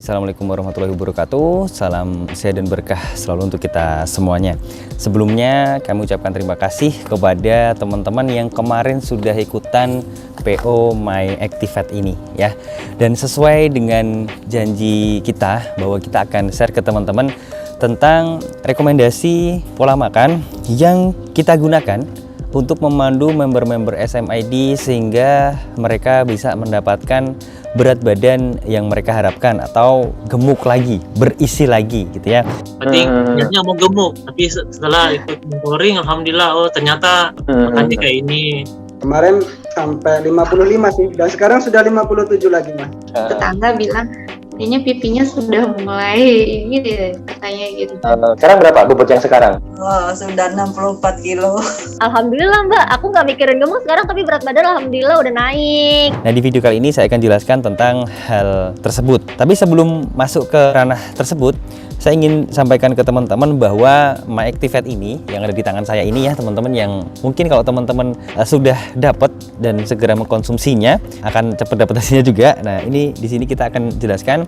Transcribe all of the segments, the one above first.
Assalamualaikum warahmatullahi wabarakatuh. Salam sehat dan berkah selalu untuk kita semuanya. Sebelumnya kami ucapkan terima kasih kepada teman-teman yang kemarin sudah ikutan PO My Activate ini ya. Dan sesuai dengan janji kita bahwa kita akan share ke teman-teman tentang rekomendasi pola makan yang kita gunakan untuk memandu member-member SMID sehingga mereka bisa mendapatkan berat badan yang mereka harapkan atau gemuk lagi, berisi lagi gitu ya. Berarti niatnya mau gemuk, tapi setelah ikut mentoring, alhamdulillah, oh ternyata makannya kayak ini. Kemarin sampai 55 sih, dan sekarang sudah 57 lagi, Mas. Tetangga bilang, kayaknya pipinya sudah mulai ini deh, katanya gitu. Sekarang berapa bobot yang sekarang? Oh, sudah 64 kilo. Alhamdulillah Mbak, aku nggak mikirin gemuk sekarang, tapi berat badan alhamdulillah udah naik. Nah, di video kali ini saya akan jelaskan tentang hal tersebut. Tapi sebelum masuk ke ranah tersebut, saya ingin sampaikan ke teman-teman bahwa My Activate ini yang ada di tangan saya ini ya teman-teman, yang mungkin kalau teman-teman sudah dapat dan segera mengkonsumsinya akan cepat dapat hasilnya juga. Nah, ini di sini kita akan jelaskan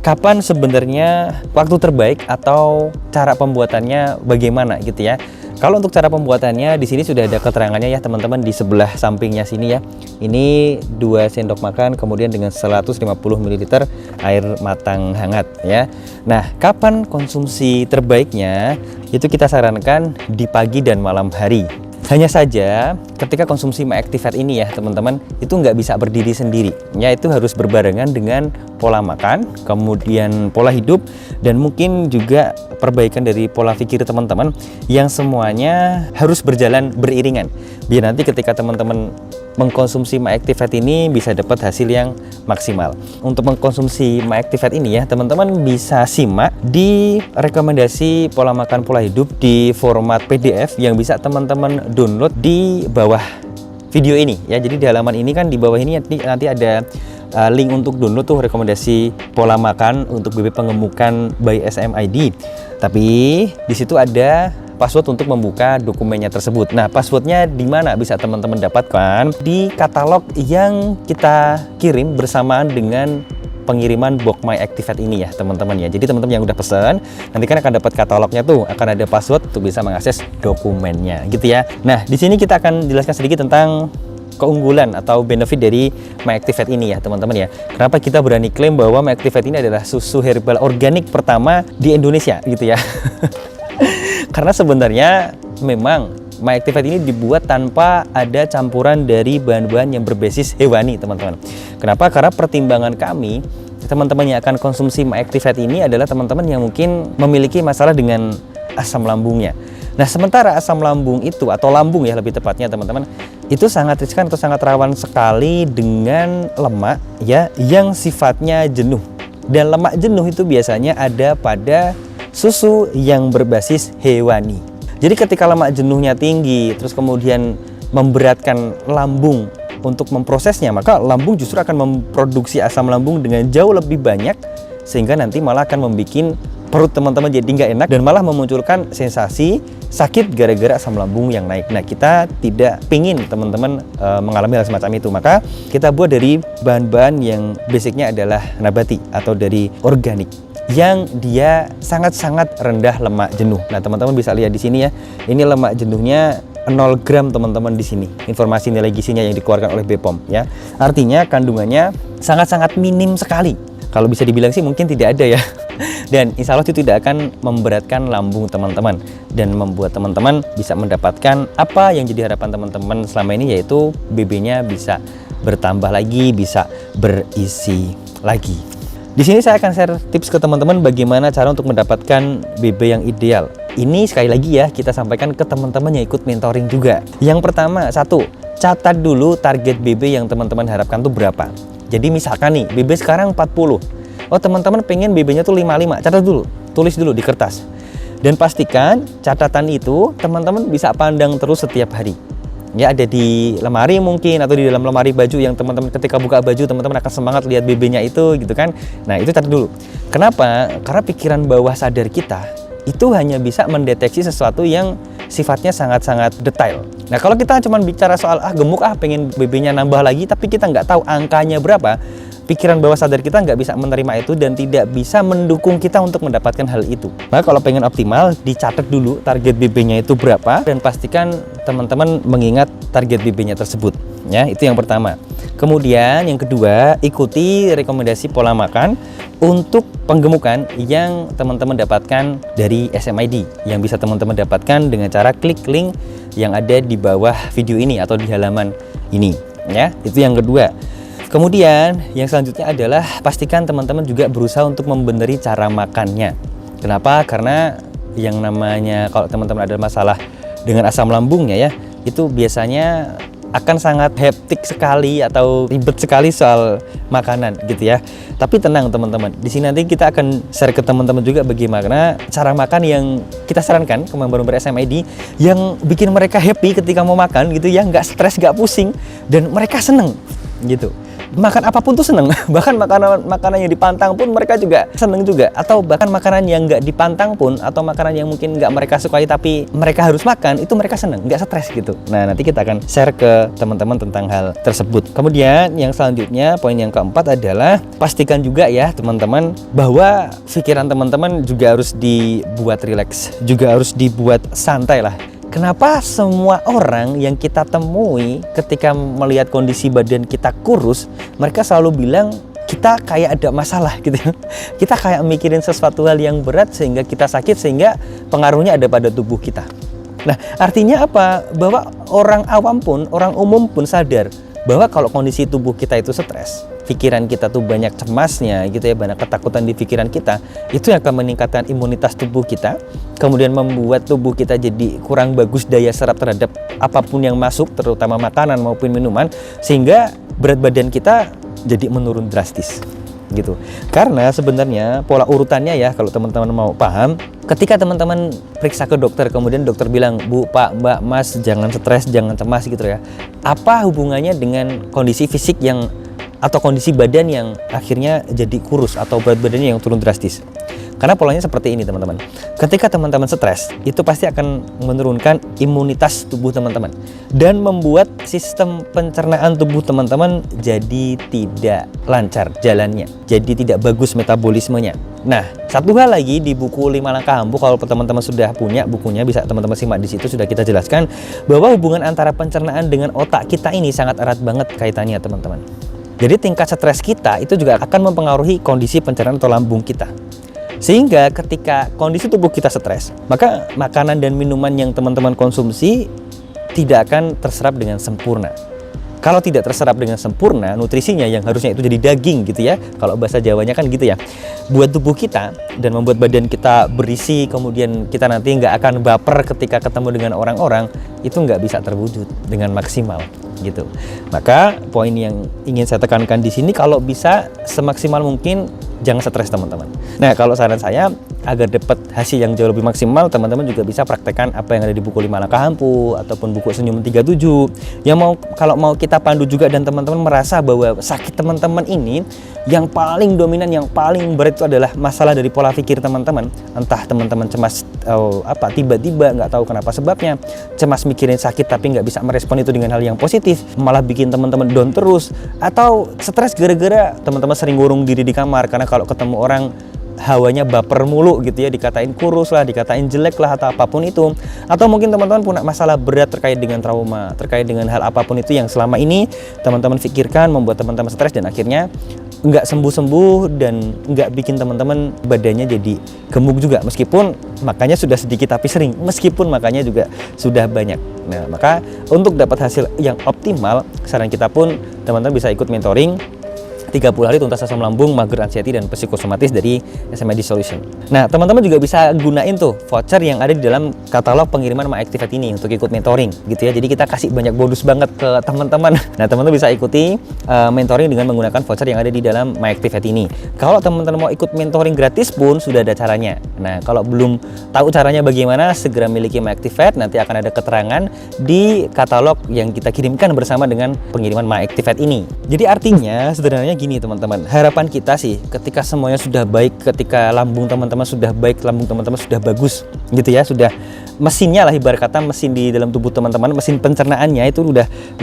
kapan sebenarnya waktu terbaik atau cara pembuatannya bagaimana gitu ya. Kalau untuk cara pembuatannya di sini sudah ada keterangannya ya teman-teman, di sebelah sampingnya sini ya. Ini 2 sendok makan kemudian dengan 150 ml air matang hangat ya. Nah, kapan konsumsi terbaiknya? Itu kita sarankan di pagi dan malam hari. Hanya saja ketika konsumsi My Activate ini ya teman-teman, itu nggak bisa berdiri sendiri ya, itu harus berbarengan dengan pola makan, kemudian pola hidup, dan mungkin juga perbaikan dari pola pikir teman-teman yang semuanya harus berjalan beriringan biar nanti ketika teman-teman mengkonsumsi My Activate ini bisa dapat hasil yang maksimal. Untuk mengkonsumsi My Activate ini ya teman-teman bisa simak di rekomendasi pola makan pola hidup di format PDF yang bisa teman-teman download di bawah video ini ya. Jadi di halaman ini kan di bawah ini nanti ada link untuk download tuh rekomendasi pola makan untuk BB pengemukan by SMID. Tapi di situ ada password untuk membuka dokumennya tersebut. Nah, passwordnya di mana bisa teman-teman dapatkan? Di katalog yang kita kirim bersamaan dengan pengiriman box My Activate ini ya teman-teman ya. Jadi teman-teman yang udah pesan nanti kan akan dapat katalognya tuh, akan ada password untuk bisa mengakses dokumennya gitu ya. Nah, di sini kita akan jelaskan sedikit tentang keunggulan atau benefit dari My Activate ini ya teman-teman ya. Kenapa kita berani klaim bahwa My Activate ini adalah susu herbal organik pertama di Indonesia gitu ya. Karena sebenarnya memang My Activate ini dibuat tanpa ada campuran dari bahan-bahan yang berbasis hewani teman-teman. Kenapa? Karena pertimbangan kami, teman-teman yang akan konsumsi My Activate ini adalah teman-teman yang mungkin memiliki masalah dengan asam lambungnya. Nah, sementara asam lambung itu, atau lambung ya lebih tepatnya teman-teman, itu sangat riskan atau sangat rawan sekali dengan lemak ya yang sifatnya jenuh. Dan lemak jenuh itu biasanya ada pada susu yang berbasis hewani. Jadi ketika lemak jenuhnya tinggi terus kemudian memberatkan lambung untuk memprosesnya, maka lambung justru akan memproduksi asam lambung dengan jauh lebih banyak sehingga nanti malah akan membuat perut teman-teman jadi nggak enak dan malah memunculkan sensasi sakit gara-gara asam lambung yang naik. Nah, kita tidak pingin teman-teman mengalami hal semacam itu. Maka kita buat dari bahan-bahan yang basicnya adalah nabati atau dari organik yang dia sangat-sangat rendah lemak jenuh. Nah, teman-teman bisa lihat di sini ya. Ini lemak jenuhnya 0 gram teman-teman di sini. Informasi nilai gizinya yang dikeluarkan oleh BPOM ya. Artinya kandungannya sangat-sangat minim sekali. Kalau bisa dibilang sih mungkin tidak ada ya. Dan insya Allah itu tidak akan memberatkan lambung teman-teman dan membuat teman-teman bisa mendapatkan apa yang jadi harapan teman-teman selama ini, yaitu BB-nya bisa bertambah lagi, bisa berisi lagi. Di sini saya akan share tips ke teman-teman bagaimana cara untuk mendapatkan BB yang ideal. Ini sekali lagi ya kita sampaikan ke teman-teman yang ikut mentoring juga. Yang pertama, satu, catat dulu target BB yang teman-teman harapkan tuh berapa. Jadi misalkan nih BB sekarang 40. Oh, teman-teman pengen BB-nya tuh 55. Catat dulu, tulis dulu di kertas. Dan pastikan catatan itu teman-teman bisa pandang terus setiap hari. Ya, ada di lemari mungkin atau di dalam lemari baju yang teman-teman ketika buka baju teman-teman akan semangat lihat BB-nya itu gitu kan. Nah, itu catat dulu. Kenapa? Karena pikiran bawah sadar kita itu hanya bisa mendeteksi sesuatu yang sifatnya sangat-sangat detail. Nah, kalau kita cuma bicara soal gemuk pengen BB-nya nambah lagi tapi kita nggak tahu angkanya berapa, pikiran bawah sadar kita nggak bisa menerima itu dan tidak bisa mendukung kita untuk mendapatkan hal itu. Maka kalau pengen optimal, dicatat dulu target BB-nya itu berapa dan pastikan teman-teman mengingat target BB-nya tersebut. Ya, itu yang pertama. Kemudian yang kedua, ikuti rekomendasi pola makan untuk penggemukan yang teman-teman dapatkan dari SMID, yang bisa teman-teman dapatkan dengan cara klik link yang ada di bawah video ini atau di halaman ini. Ya, itu yang kedua. Kemudian yang selanjutnya adalah pastikan teman-teman juga berusaha untuk membeneri cara makannya. Kenapa? Karena yang namanya kalau teman-teman ada masalah dengan asam lambungnya ya, itu biasanya akan sangat hektik sekali atau ribet sekali soal makanan gitu ya. Tapi tenang teman-teman, di sini nanti kita akan share ke teman-teman juga bagaimana cara makan yang kita sarankan ke member-member SMID yang bikin mereka happy ketika mau makan gitu ya, nggak stres, nggak pusing, dan mereka seneng gitu. Makan apapun tuh seneng, bahkan makanan yang dipantang pun mereka juga seneng juga, atau bahkan makanan yang nggak dipantang pun atau makanan yang mungkin nggak mereka sukai tapi mereka harus makan, itu mereka seneng, nggak stres gitu. Nah, nanti kita akan share ke teman-teman tentang hal tersebut. Kemudian yang selanjutnya, poin yang keempat adalah pastikan juga ya teman-teman bahwa pikiran teman-teman juga harus dibuat rileks, juga harus dibuat santai lah. Kenapa semua orang yang kita temui ketika melihat kondisi badan kita kurus, mereka selalu bilang kita kayak ada masalah gitu. Kita kayak mikirin sesuatu hal yang berat sehingga kita sakit, sehingga pengaruhnya ada pada tubuh kita. Nah, artinya apa? Bahwa orang awam pun, orang umum pun sadar bahwa kalau kondisi tubuh kita itu stres, pikiran kita tuh banyak cemasnya gitu ya, banyak ketakutan di pikiran kita, itu yang akan meningkatkan imunitas tubuh kita, kemudian membuat tubuh kita jadi kurang bagus daya serap terhadap apapun yang masuk, terutama makanan maupun minuman, sehingga berat badan kita jadi menurun drastis gitu. Karena sebenarnya pola urutannya ya, kalau teman-teman mau paham, ketika teman-teman periksa ke dokter, kemudian dokter bilang, Bu, Pak, Mbak, Mas, jangan stres, jangan cemas gitu ya, apa hubungannya dengan kondisi fisik yang atau kondisi badan yang akhirnya jadi kurus atau berat badannya yang turun drastis? Karena polanya seperti ini teman-teman. Ketika teman-teman stres, itu pasti akan menurunkan imunitas tubuh teman-teman dan membuat sistem pencernaan tubuh teman-teman jadi tidak lancar jalannya, jadi tidak bagus metabolismenya. Nah, satu hal lagi di buku 5 Langkah Ampuh, kalau teman-teman sudah punya bukunya bisa teman-teman simak, di situ sudah kita jelaskan bahwa hubungan antara pencernaan dengan otak kita ini sangat erat banget kaitannya teman-teman. Jadi tingkat stres kita itu juga akan mempengaruhi kondisi pencernaan atau lambung kita. Sehingga ketika kondisi tubuh kita stres, maka makanan dan minuman yang teman-teman konsumsi tidak akan terserap dengan sempurna. Kalau tidak terserap dengan sempurna, nutrisinya yang harusnya itu jadi daging gitu ya, kalau bahasa Jawanya kan gitu ya, buat tubuh kita dan membuat badan kita berisi, kemudian kita nanti nggak akan baper ketika ketemu dengan orang-orang, itu nggak bisa terwujud dengan maksimal gitu. Maka poin yang ingin saya tekankan di sini, kalau bisa semaksimal mungkin jangan stres teman-teman. Nah, kalau saran saya agar dapat hasil yang jauh lebih maksimal, teman-teman juga bisa praktekkan apa yang ada di buku 5 Langkah Ampuh ataupun buku Senyum 37. Yang kalau mau kita pandu juga dan teman-teman merasa bahwa sakit teman-teman ini yang paling dominan, yang paling berat itu adalah masalah dari pola pikir teman-teman. Entah teman-teman cemas tiba-tiba nggak tahu kenapa sebabnya, cemas mikirin sakit tapi nggak bisa merespon itu dengan hal yang positif, malah bikin teman-teman down terus, atau stres gara-gara teman-teman sering ngurung diri di kamar karena kalau ketemu orang hawanya baper mulu gitu ya, dikatain kurus lah, dikatain jelek lah, atau apapun itu. Atau mungkin teman-teman punya masalah berat terkait dengan trauma, terkait dengan hal apapun itu yang selama ini teman-teman pikirkan, membuat teman-teman stres dan akhirnya nggak sembuh-sembuh dan nggak bikin teman-teman badannya jadi gemuk juga, meskipun makannya sudah sedikit tapi sering, meskipun makannya juga sudah banyak. Nah, maka untuk dapat hasil yang optimal, saran kita pun teman-teman bisa ikut mentoring 30 hari tuntas asam lambung, mager, anxiety, dan psikosomatis dari SMID Solution. Nah, teman-teman juga bisa gunain tuh voucher yang ada di dalam katalog pengiriman MyActivate ini untuk ikut mentoring gitu ya. Jadi kita kasih banyak bonus banget ke teman-teman. Nah, teman-teman bisa ikuti mentoring dengan menggunakan voucher yang ada di dalam MyActivate ini. Kalau teman-teman mau ikut mentoring gratis pun sudah ada caranya. Nah, kalau belum tahu caranya bagaimana, segera miliki MyActivate, nanti akan ada keterangan di katalog yang kita kirimkan bersama dengan pengiriman MyActivate ini. Jadi artinya sederhananya gini teman-teman, harapan kita sih ketika semuanya sudah baik, ketika lambung teman-teman sudah baik, lambung teman-teman sudah bagus gitu ya, sudah mesinnya lah ibarat kata, mesin di dalam tubuh teman-teman, mesin pencernaannya itu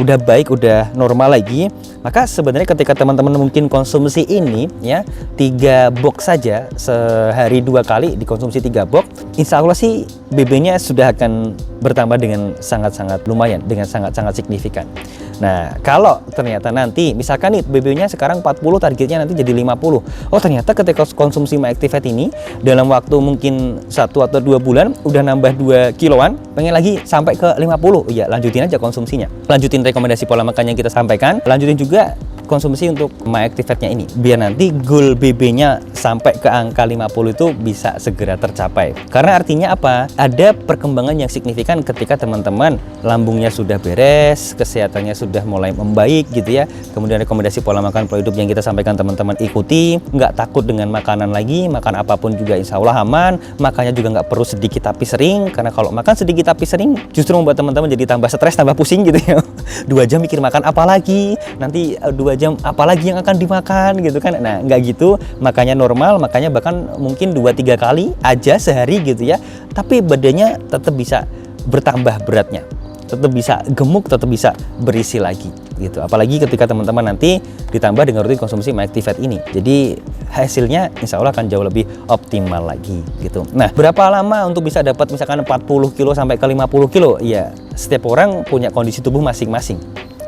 udah baik, udah normal lagi, maka sebenarnya ketika teman-teman mungkin konsumsi ini ya 3 box saja sehari 2 kali dikonsumsi 3 box, insya Allah sih BB-nya sudah akan bertambah dengan sangat-sangat lumayan, dengan sangat-sangat signifikan. Nah, kalau ternyata nanti misalkan nih BB-nya sekarang 40, targetnya nanti jadi 50. Oh, ternyata ketika konsumsi MyActivate ini dalam waktu mungkin 1 atau 2 bulan udah nambah 2 kiloan, pengen lagi sampai ke 50. Ya, lanjutin aja konsumsinya. Lanjutin rekomendasi pola makan yang kita sampaikan, lanjutin juga konsumsi untuk MyActivate-nya ini. Biar nanti goal BB-nya sampai ke angka 50 itu bisa segera tercapai. Karena artinya apa? Ada perkembangan yang signifikan ketika teman-teman lambungnya sudah beres, kesehatannya sudah mulai membaik gitu ya. Kemudian rekomendasi pola makan pola hidup yang kita sampaikan teman-teman ikuti, nggak takut dengan makanan lagi, makan apapun juga insya Allah aman, makannya juga nggak perlu sedikit tapi sering, karena kalau makan sedikit tapi sering justru membuat teman-teman jadi tambah stres, tambah pusing gitu ya. 2 jam mikir makan apa lagi, nanti 2 jam apalagi yang akan dimakan gitu kan. Nah, nggak gitu, makanya normal, makanya bahkan mungkin 2-3 kali aja sehari gitu ya, tapi badannya tetap bisa bertambah beratnya, tetap bisa gemuk, tetap bisa berisi lagi gitu. Apalagi ketika teman-teman nanti ditambah dengan rutin konsumsi MyActivate ini, jadi hasilnya insya Allah akan jauh lebih optimal lagi gitu. Nah, berapa lama untuk bisa dapat misalkan 40 kilo sampai ke 50 kilo? Ya, setiap orang punya kondisi tubuh masing-masing.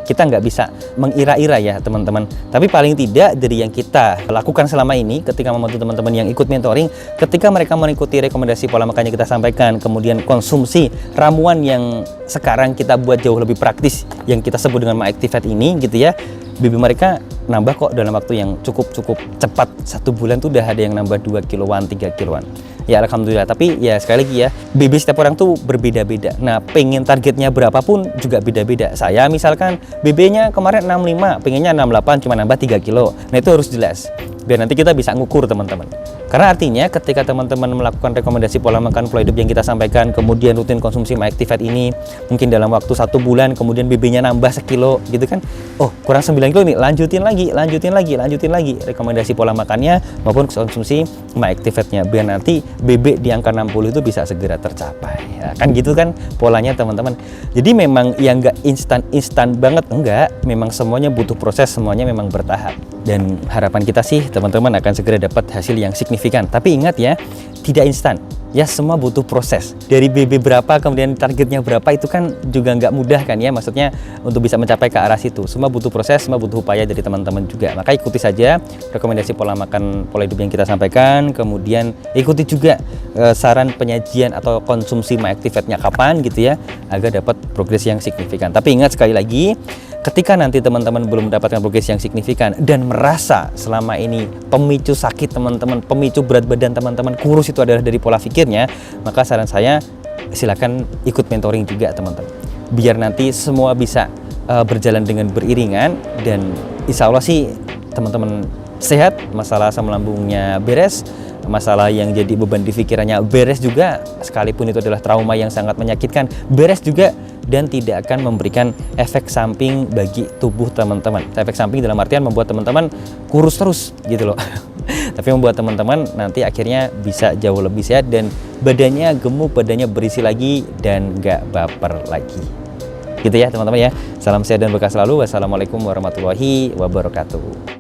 Kita nggak bisa mengira-ira ya teman-teman, tapi paling tidak dari yang kita lakukan selama ini ketika membantu teman-teman yang ikut mentoring, ketika mereka mengikuti rekomendasi pola makan yang kita sampaikan, kemudian konsumsi ramuan yang sekarang kita buat jauh lebih praktis yang kita sebut dengan MyActivate ini gitu ya, BB mereka nambah kok dalam waktu yang cukup cepat. 1 bulan tuh udah ada yang nambah 2 kiloan, 3 kiloan. Ya alhamdulillah, tapi ya sekali lagi ya, BB setiap orang tuh berbeda-beda. Nah, pengen targetnya berapapun juga beda-beda. Saya misalkan BB-nya kemarin 65, pengennya 68, cuma nambah 3 kilo. Nah, itu harus jelas, biar nanti kita bisa ngukur teman-teman. Karena artinya ketika teman-teman melakukan rekomendasi pola makan pola hidup yang kita sampaikan, kemudian rutin konsumsi MyActivate ini, mungkin dalam waktu 1 bulan, kemudian BB-nya nambah 1 kilo gitu kan, oh kurang 9 kilo nih, lanjutin lagi rekomendasi pola makannya maupun konsumsi MyActivate-nya, biar nanti BB di angka 60 itu bisa segera tercapai ya, kan gitu kan polanya teman-teman. Jadi memang yang nggak instan banget, enggak, memang semuanya butuh proses, semuanya memang bertahap, dan harapan kita sih teman-teman akan segera dapat hasil yang signifikan. Tapi ingat ya, tidak instan ya, semua butuh proses. Dari BB berapa kemudian targetnya berapa itu kan juga nggak mudah kan ya, maksudnya untuk bisa mencapai ke arah situ semua butuh proses, semua butuh upaya dari teman-teman juga. Maka ikuti saja rekomendasi pola makan pola hidup yang kita sampaikan, kemudian ikuti juga saran penyajian atau konsumsi MyActivate-nya kapan gitu ya, agar dapat progres yang signifikan. Tapi ingat sekali lagi, ketika nanti teman-teman belum mendapatkan progres yang signifikan dan merasa selama ini pemicu sakit teman-teman, pemicu berat badan teman-teman, kurus itu adalah dari pola pikirnya, maka saran saya silakan ikut mentoring juga teman-teman, biar nanti semua bisa berjalan dengan beriringan, dan insya Allah sih teman-teman sehat, masalah asam lambungnya beres, masalah yang jadi beban di pikirannya beres juga, sekalipun itu adalah trauma yang sangat menyakitkan, beres juga, dan tidak akan memberikan efek samping bagi tubuh teman-teman. Efek samping dalam artian membuat teman-teman kurus terus gitu loh. Tapi membuat teman-teman nanti akhirnya bisa jauh lebih sehat dan badannya gemuk, badannya berisi lagi, dan nggak baper lagi. Gitu ya teman-teman ya. Salam sehat dan berkah selalu. Wassalamualaikum warahmatullahi wabarakatuh.